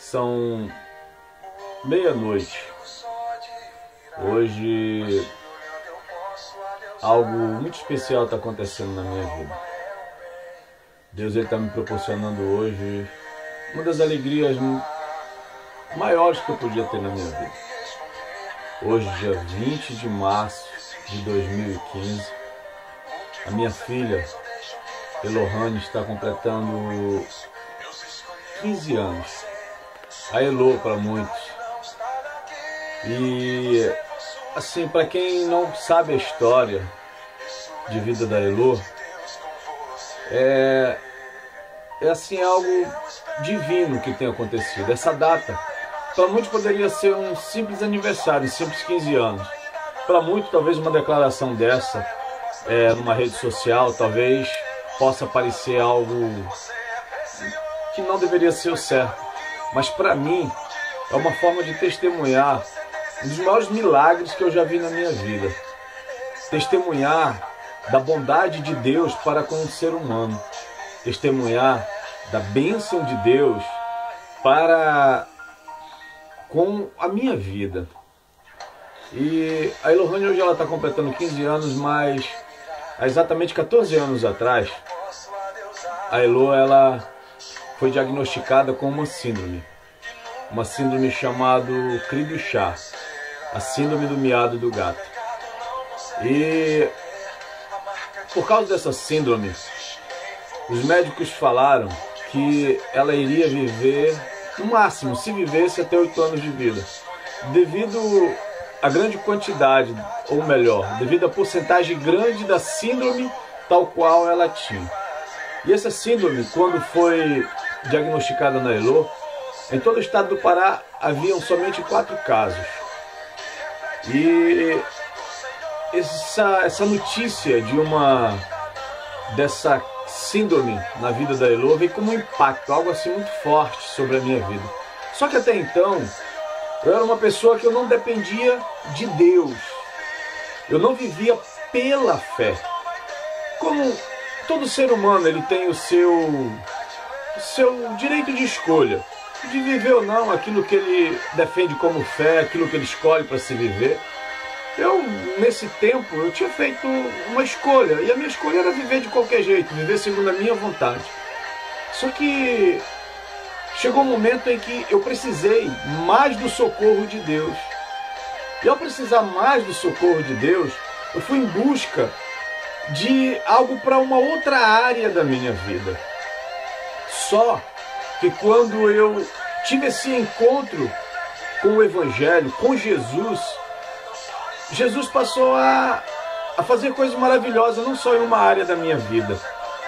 São meia-noite. Hoje algo muito especial está acontecendo na minha vida. Deus está me proporcionando hoje uma das alegrias maiores que eu podia ter na minha vida. Hoje, dia 20 de março de 2015, a minha filha, Elohane, está completando 15 anos. A Elo para muitos. E assim, para quem não sabe a história de vida da Elo, é assim algo divino que tem acontecido. Essa data, para muitos poderia ser um simples aniversário, um simples 15 anos. Para muitos, talvez uma declaração dessa numa rede social, talvez possa parecer algo que não deveria ser o certo. Mas para mim, é uma forma de testemunhar um dos maiores milagres que eu já vi na minha vida. Testemunhar da bondade de Deus para com o ser humano. Testemunhar da bênção de Deus para com a minha vida. E a Elohane hoje ela está completando 15 anos, mas há exatamente 14 anos atrás, a Elo ela foi diagnosticada com uma síndrome chamada cri do chá, a síndrome do miado do gato. E por causa dessa síndrome, os médicos falaram que ela iria viver, no máximo, se vivesse, até 8 anos de vida, devido à grande quantidade, ou melhor, devido à porcentagem grande da síndrome tal qual ela tinha. E essa síndrome, quando foi diagnosticada na Elo, em todo o estado do Pará haviam somente 4 casos. E essa notícia dessa síndrome na vida da Elo veio como um impacto, algo assim muito forte sobre a minha vida. Só que até então, eu era uma pessoa que eu não dependia de Deus. Eu não vivia pela fé. Como todo ser humano, ele tem o seu direito de escolha, de viver ou não aquilo que ele defende como fé, aquilo que ele escolhe para se viver. Eu, nesse tempo, eu tinha feito uma escolha, e a minha escolha era viver de qualquer jeito, viver segundo a minha vontade. Só que chegou um momento em que eu precisei mais do socorro de Deus. E ao precisar mais do socorro de Deus, eu fui em busca de algo para uma outra área da minha vida. Só que quando eu tive esse encontro com o Evangelho, com Jesus, Jesus passou a fazer coisas maravilhosas, não só em uma área da minha vida.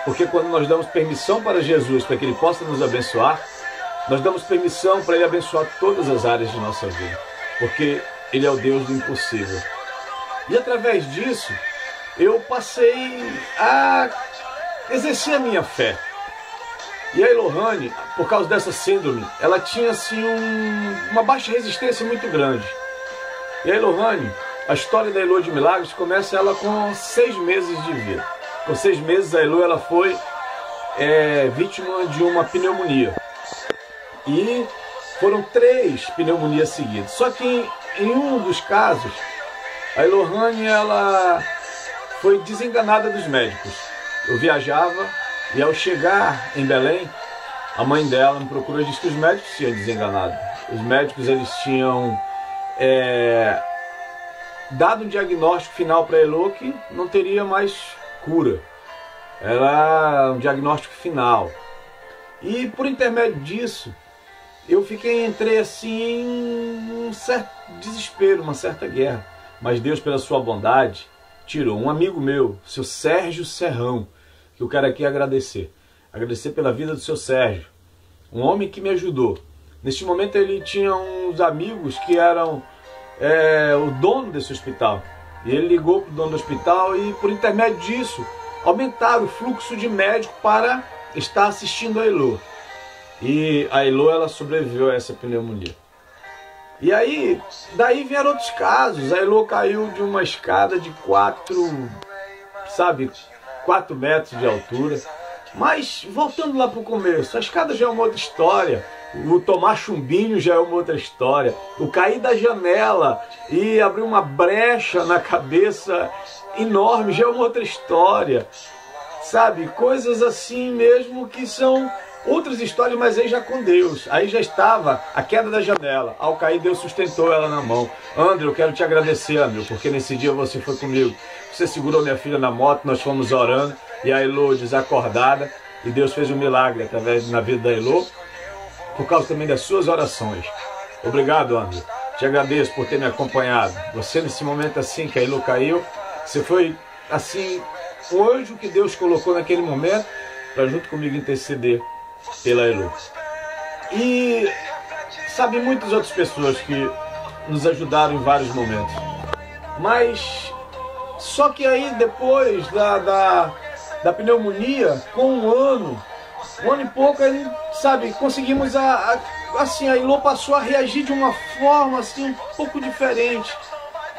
Porque quando nós damos permissão para Jesus, para que Ele possa nos abençoar, nós damos permissão para Ele abençoar todas as áreas de nossa vida. Porque Ele é o Deus do impossível. E através disso, eu passei a exercer a minha fé. E a Elohane, por causa dessa síndrome, ela tinha assim uma baixa resistência muito grande. E a Elohane, a história da Elo de Milagres começa ela com 6 meses de vida. Com 6 meses a Elo ela foi vítima de uma pneumonia. E foram 3 pneumonias seguidas. Só que em um dos casos, a Elohane ela foi desenganada dos médicos. Eu viajava e ao chegar em Belém, a mãe dela me procurou e disse que os médicos tinham desenganado. Os médicos eles tinham dado um diagnóstico final para a Elo que não teria mais cura. Era um diagnóstico final. E por intermédio disso, eu entrei assim em um certo desespero, uma certa guerra. Mas Deus, pela sua bondade, tirou um amigo meu, seu Sérgio Serrão, que eu quero aqui agradecer. Agradecer pela vida do seu Sérgio. Um homem que me ajudou. Neste momento ele tinha uns amigos que eram o dono desse hospital. E ele ligou para o dono do hospital e por intermédio disso aumentaram o fluxo de médico para estar assistindo a Elo. E a Elo ela sobreviveu a essa pneumonia. E aí, daí vieram outros casos. A Elo caiu de uma escada de 4 metros de altura. Mas, voltando lá para o começo, a escada já é uma outra história. O tomar chumbinho já é uma outra história. O cair da janela e abrir uma brecha na cabeça enorme já é uma outra história. Sabe? Coisas assim mesmo que são outras histórias, mas aí já com Deus. Aí já estava a queda da janela. Ao cair, Deus sustentou ela na mão. André, eu quero te agradecer, André, porque nesse dia você foi comigo. Você segurou minha filha na moto, nós fomos orando. E a Elô desacordada. E Deus fez um milagre através na vida da Elô, por causa também das suas orações. Obrigado, André. Te agradeço por ter me acompanhado. Você nesse momento assim que a Elô caiu, você foi assim, o anjo que Deus colocou naquele momento para junto comigo interceder pela Elô. E sabe, muitas outras pessoas que nos ajudaram em vários momentos. Mas só que aí depois da pneumonia, com um ano e pouco, aí, sabe, conseguimos assim, a Elô passou a reagir de uma forma assim um pouco diferente.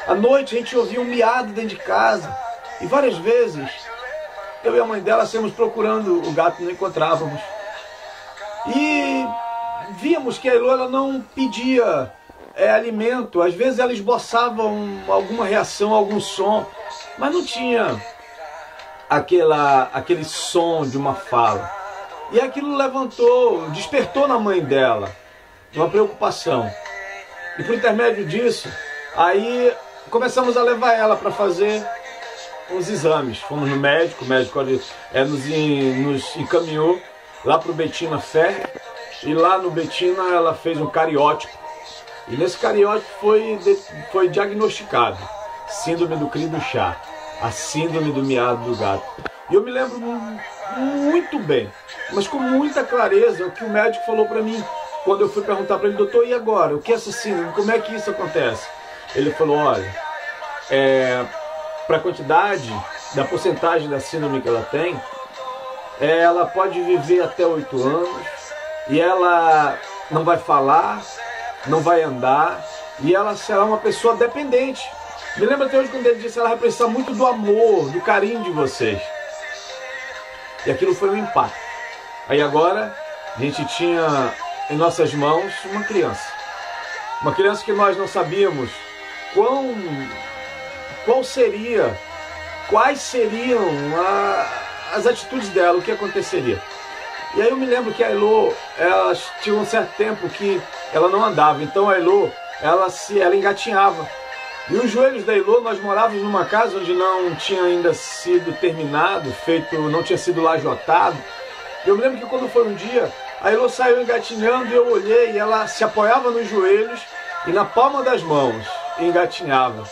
À noite a gente ouvia um miado dentro de casa e várias vezes eu e a mãe dela saímos procurando o gato e não encontrávamos. E víamos que a Elô ela não pedia alimento, às vezes ela esboçava alguma reação, algum som, mas não tinha aquele som de uma fala. E aquilo despertou na mãe dela uma preocupação. E por intermédio disso, aí começamos a levar ela para fazer os exames. Fomos no médico, o médico nos encaminhou lá para o Betina Fé. E lá no Betina ela fez um cariótipo. E nesse cariótipo foi diagnosticado síndrome do cri do chá, a síndrome do miado do gato. E eu me lembro muito bem, mas com muita clareza, o que o médico falou para mim, quando eu fui perguntar para ele: doutor, e agora? O que é essa síndrome? Como é que isso acontece? Ele falou: olha, para a quantidade, da porcentagem da síndrome que ela tem, ela pode viver até 8 anos, e ela não vai falar, não vai andar, e ela será uma pessoa dependente. Me lembro até hoje quando ele disse que ela vai precisar muito do amor, do carinho de vocês. E aquilo foi um impacto. Aí agora a gente tinha em nossas mãos uma criança. Uma criança que nós não sabíamos quais seriam as atitudes dela, o que aconteceria. E aí eu me lembro que a Elô, ela tinha um certo tempo que ela não andava. Então a Elô, ela engatinhava. E os joelhos da Elô, nós morávamos numa casa onde não tinha ainda sido terminado, não tinha sido lajotado. Eu me lembro que quando foi um dia, a Elô saiu engatinhando e eu olhei e ela se apoiava nos joelhos e na palma das mãos engatinhava.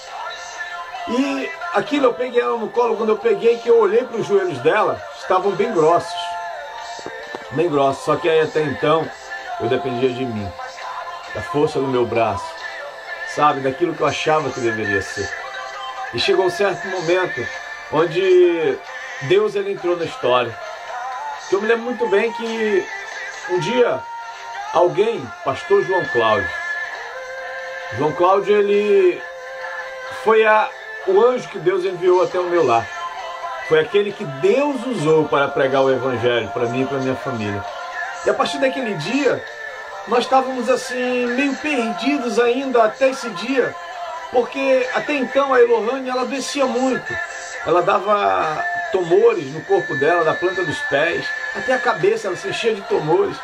E aquilo eu peguei ela no colo, quando eu peguei, que eu olhei para os joelhos dela, estavam bem grossos. Bem grossos, só que aí até então eu dependia de mim, da força do meu braço, sabe, daquilo que eu achava que deveria ser. E chegou um certo momento onde Deus entrou na história. Eu me lembro muito bem que um dia alguém, pastor João Cláudio, ele foi o anjo que Deus enviou até o meu lar. Foi aquele que Deus usou para pregar o evangelho para mim e para minha família. E a partir daquele dia, nós estávamos assim, meio perdidos ainda até esse dia, porque até então a Elohane, ela adoecia muito. Ela dava tumores no corpo dela, da planta dos pés, até a cabeça, ela se enchia de tumores.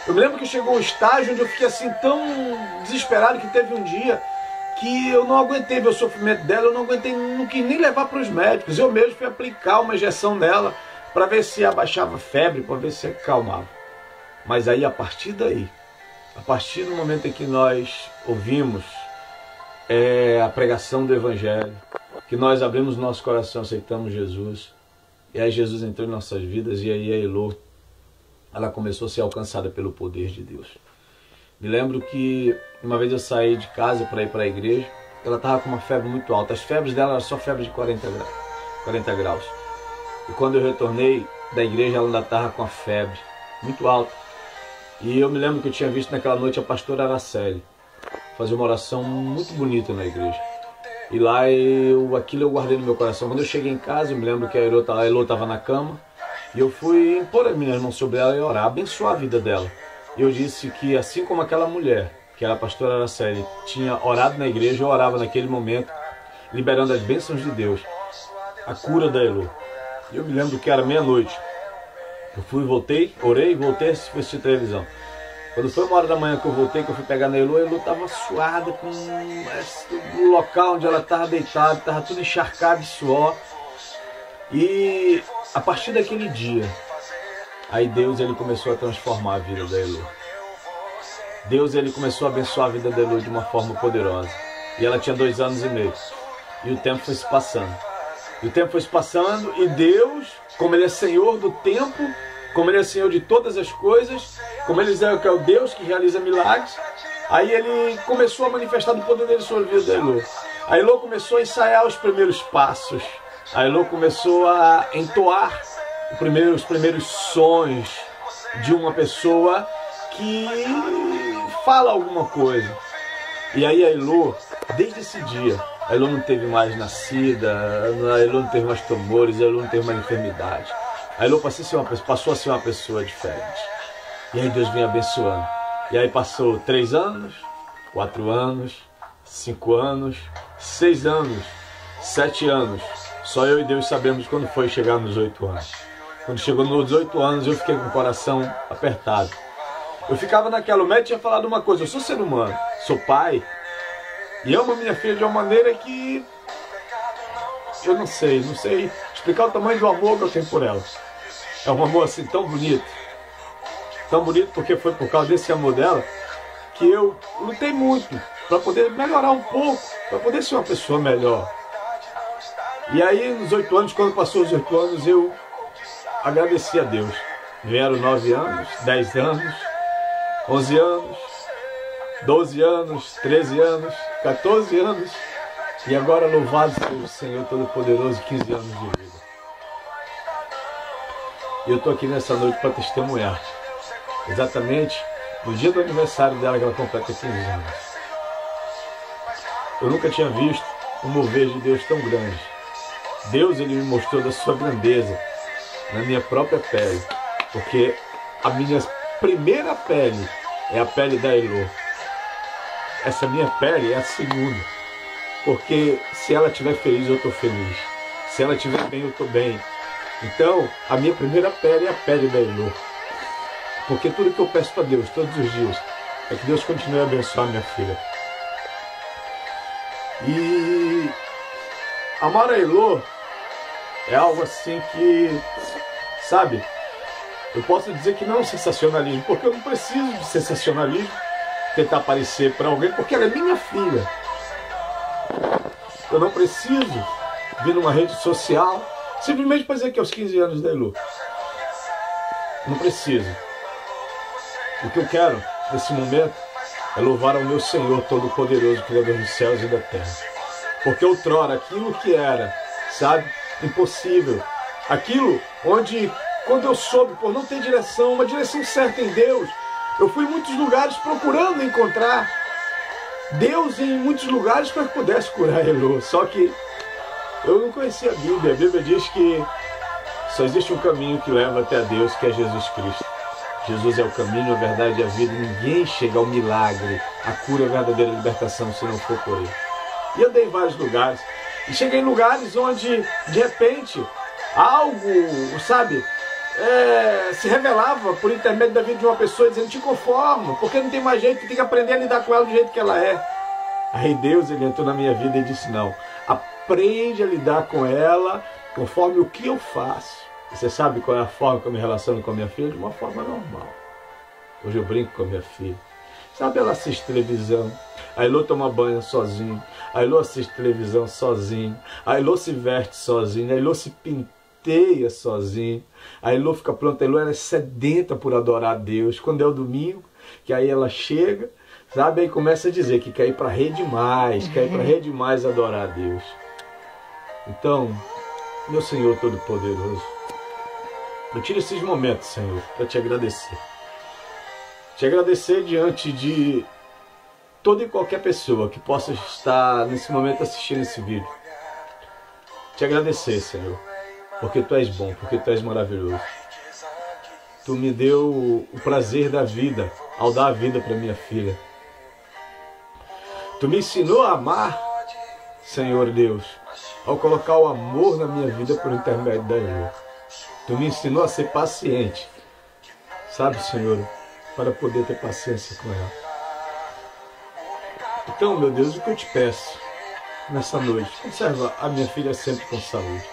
Eu me lembro que chegou um estágio onde eu fiquei assim tão desesperado que teve um dia que eu não aguentei ver o sofrimento dela, eu não quis nem levar para os médicos. Eu mesmo fui aplicar uma injeção nela para ver se abaixava a febre, para ver se acalmava. Mas aí, a partir do momento em que nós ouvimos a pregação do Evangelho, que nós abrimos nosso coração, aceitamos Jesus, e aí Jesus entrou em nossas vidas, e aí a Elô, ela começou a ser alcançada pelo poder de Deus. Me lembro que uma vez eu saí de casa para ir para a igreja, ela estava com uma febre muito alta. As febres dela eram só febre de 40 graus. E quando eu retornei da igreja, ela ainda estava com a febre muito alta. E eu me lembro que eu tinha visto naquela noite a pastora Araceli fazer uma oração muito bonita na igreja. E lá aquilo eu guardei no meu coração. Quando eu cheguei em casa, eu me lembro que a Elô estava na cama, e eu fui impor as minhas mãos sobre ela e orar, abençoar a vida dela. eu disse que assim como aquela mulher, que era a pastora Araceli, tinha orado na igreja, eu orava naquele momento, liberando as bênçãos de Deus, a cura da Elô. Eu me lembro que era meia-noite. Eu fui, voltei, orei, voltei a assistir televisão. Quando foi 1h da manhã que eu voltei, que eu fui pegar na Elô, a Elô estava suada, com o local onde ela estava deitada, estava tudo encharcado de suor. E a partir daquele dia, aí Deus ele começou a transformar a vida da Elô. Deus ele começou a abençoar a vida da Elô de uma forma poderosa. E ela tinha 2 anos e meio. E o tempo foi se passando. E Deus, como Ele é Senhor do tempo, como Ele é Senhor de todas as coisas, como Ele é o Deus que realiza milagres, aí Ele começou a manifestar o poder dele sobre a vida da Elô. A Elô começou a ensaiar os primeiros passos. A Elô começou a entoar os primeiros sons de uma pessoa que fala alguma coisa. E aí a Elô, desde esse dia, a Elô não teve mais nascida, a Elô não teve mais tumores, a Elô não teve mais enfermidade. A Elô passou a ser uma pessoa diferente. E aí Deus vem abençoando. E aí passou 3 anos, 4 anos, 5 anos, 6 anos, 7 anos. Só eu e Deus sabemos quando foi chegar nos 8 anos. Quando chegou nos 8 anos, eu fiquei com o coração apertado. Eu ficava naquela, o médico tinha falado uma coisa, eu sou ser humano, sou pai, e amo a minha filha de uma maneira que eu não sei explicar o tamanho do amor que eu tenho por ela. É um amor assim tão bonito porque foi por causa desse amor dela que eu lutei muito para poder melhorar um pouco, para poder ser uma pessoa melhor. E aí nos 8 anos, quando passou os 8 anos, eu agradeci a Deus. Vieram 9 anos, 10 anos, 11 anos, 12 anos, 13 anos, 14 anos e agora louvado seja o Senhor Todo-Poderoso, 15 anos de vida. E eu estou aqui nessa noite para testemunhar, exatamente no dia do aniversário dela, que ela completa 15 anos. Eu nunca tinha visto um mover de Deus tão grande. Deus ele me mostrou da sua grandeza na minha própria pele, porque a minha primeira pele é a pele da Elô. Essa minha pele é a segunda. Porque se ela estiver feliz, eu estou feliz. Se ela estiver bem, eu estou bem. Então, a minha primeira pele é a pele da Elô. Porque tudo que eu peço para Deus todos os dias é que Deus continue a abençoar minha filha. E amar a Elô é algo assim que, sabe, eu posso dizer que não é um sensacionalismo, porque eu não preciso de sensacionalismo, tentar aparecer para alguém, porque ela é minha filha. Eu não preciso vir numa rede social simplesmente para dizer que é os 15 anos da Elô. Não preciso. O que eu quero nesse momento é louvar ao meu Senhor Todo-Poderoso, Criador dos céus e da terra. Porque outrora, aquilo que era, sabe, impossível, aquilo onde, quando eu soube, por não ter direção, uma direção certa em Deus, eu fui em muitos lugares procurando encontrar Deus em muitos lugares para que pudesse curar a Elô. Só que eu não conhecia a Bíblia. A Bíblia diz que só existe um caminho que leva até a Deus, que é Jesus Cristo. Jesus é o caminho, a verdade e a vida. Ninguém chega ao milagre, a cura, a verdadeira libertação, se não for por Ele. E eu andei em vários lugares. E cheguei em lugares onde, de repente, algo, sabe, se revelava por intermédio da vida de uma pessoa, dizendo: te conforma, porque não tem mais jeito, tem que aprender a lidar com ela do jeito que ela é. Aí Deus, Ele entrou na minha vida e disse: não, aprende a lidar com ela conforme o que eu faço. E você sabe qual é a forma que eu me relaciono com a minha filha? De uma forma normal. Hoje eu brinco com a minha filha. Sabe, ela assiste televisão, a Elô toma banho sozinho, a Elô assiste televisão sozinho, a Elô se veste sozinho, a Elô se penteia sozinho, a Elô fica pronta, a Elô ela é sedenta por adorar a Deus. Quando é o domingo, que aí ela chega, sabe, aí começa a dizer que quer ir para a rede mais, quer ir para a rede mais adorar a Deus. Então, meu Senhor Todo-Poderoso, eu tiro esses momentos, Senhor, para te agradecer. Te agradecer diante de toda e qualquer pessoa que possa estar nesse momento assistindo esse vídeo. Te agradecer, Senhor, porque Tu és bom, porque Tu és maravilhoso. Tu me deu o prazer da vida ao dar a vida para minha filha. Tu me ensinou a amar, Senhor Deus, ao colocar o amor na minha vida por intermédio da Elo. Tu me ensinou a ser paciente, sabe, Senhor, para poder ter paciência com ela. Então, meu Deus, o que eu te peço nessa noite, conserva a minha filha sempre com saúde.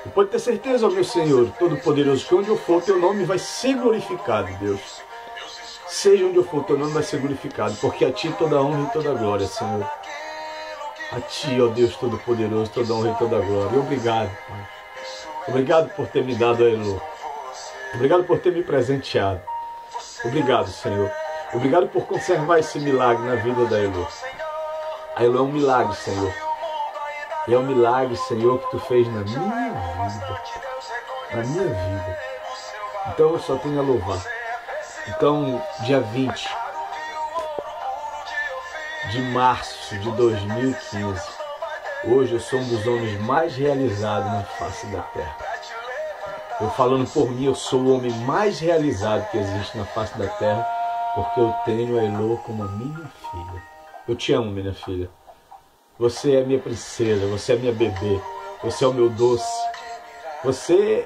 E pode ter certeza, ó meu Senhor, Todo-Poderoso, que onde eu for, teu nome vai ser glorificado, Deus. Seja onde eu for, teu nome vai ser glorificado, porque a ti toda honra e toda glória, Senhor. A ti, ó Deus Todo-Poderoso, toda honra e toda glória. E obrigado, Pai. Obrigado por ter me dado a Elo. Obrigado por ter me presenteado. Obrigado, Senhor. Obrigado por conservar esse milagre na vida da Elo. A Elo é um milagre, Senhor. E é um milagre, Senhor, que tu fez na minha vida. Na minha vida. Então eu só tenho a louvar. Então, dia 20 de março de 2015, hoje eu sou um dos homens mais realizados na face da terra. Eu falando por mim, eu sou o homem mais realizado que existe na face da terra, porque eu tenho a Elo como a minha filha. Eu te amo, minha filha. Você é minha princesa, você é minha bebê, você é o meu doce. Você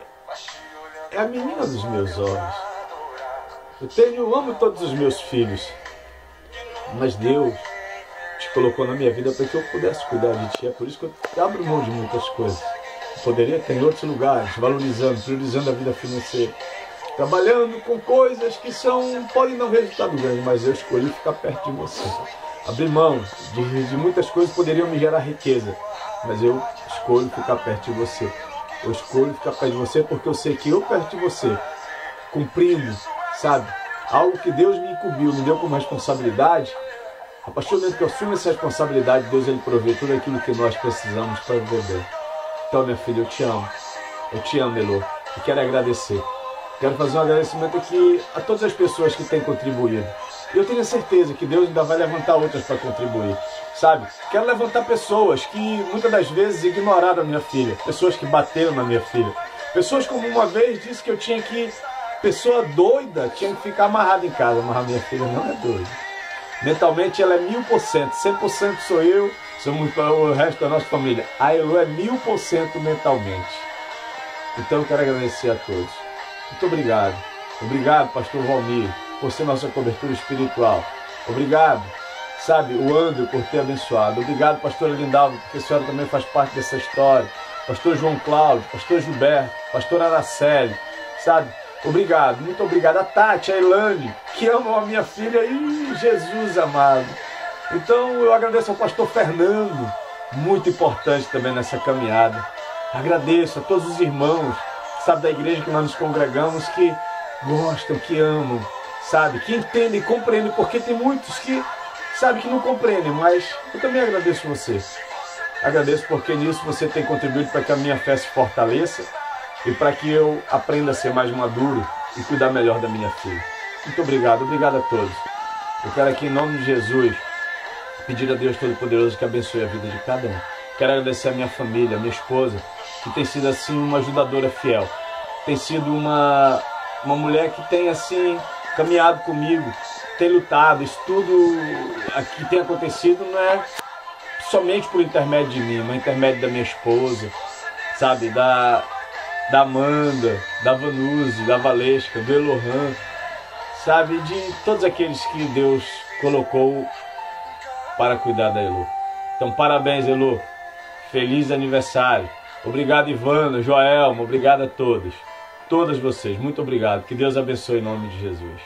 é a menina dos meus olhos. Eu amo todos os meus filhos, mas Deus te colocou na minha vida para que eu pudesse cuidar de ti. É por isso que eu abro mão de muitas coisas. Eu poderia ter em outros lugares, valorizando, priorizando a vida financeira, trabalhando com coisas que podem dar um resultado grande, mas eu escolhi ficar perto de você. Abrir mão de muitas coisas que poderiam me gerar riqueza, mas eu escolho ficar perto de você. Eu escolho ficar perto de você porque eu sei que eu perto de você, cumprindo, sabe, algo que Deus me incumbiu, me deu como responsabilidade. A partir do momento que eu assumo essa responsabilidade, Deus ele provê tudo aquilo que nós precisamos para viver bem. Então, minha filha, eu te amo, Elo, e quero agradecer. Quero fazer um agradecimento aqui a todas as pessoas que têm contribuído. E eu tenho certeza que Deus ainda vai levantar outras para contribuir, sabe? Quero levantar pessoas que muitas das vezes ignoraram a minha filha, pessoas que bateram na minha filha, pessoas como uma vez disse que eu tinha que, pessoa doida, tinha que ficar amarrada em casa, mas a minha filha não é doida. Mentalmente ela é 1000%, 100% sou eu, somos o resto da nossa família. A Elo é 1000% mentalmente. Então eu quero agradecer a todos. Muito obrigado. Obrigado, pastor Valmir, por ser nossa cobertura espiritual. Obrigado, sabe, o André por ter abençoado. Obrigado, pastor Lindalva, porque a senhora também faz parte dessa história. Pastor João Cláudio, pastor Gilberto, pastor Araceli, sabe? Obrigado, muito obrigado. A Tati, a Elane, que amam a minha filha. Ih, Jesus amado. Então eu agradeço ao pastor Fernando, muito importante também nessa caminhada. Agradeço a todos os irmãos, sabe, da igreja que nós nos congregamos, que gostam, que amam, sabe, que entendem, compreendem, porque tem muitos que, sabe, que não compreendem, mas eu também agradeço você. Agradeço porque nisso você tem contribuído para que a minha fé se fortaleça e para que eu aprenda a ser mais maduro e cuidar melhor da minha filha. Muito obrigado, obrigado a todos. Eu quero aqui em nome de Jesus pedir a Deus Todo-Poderoso que abençoe a vida de cada um. Quero agradecer a minha família, a minha esposa, que tem sido assim uma ajudadora fiel. Tem sido uma mulher que tem assim caminhado comigo, tem lutado. Isso tudo que tem acontecido não é somente por intermédio de mim, mas intermédio da minha esposa, sabe, da Amanda, da Vanuzi, da Valesca, do Elohan, sabe, de todos aqueles que Deus colocou para cuidar da Elo. Então, parabéns, Elo. Feliz aniversário. Obrigado, Ivana, Joelma, obrigado a todos. Todas vocês, muito obrigado. Que Deus abençoe em nome de Jesus.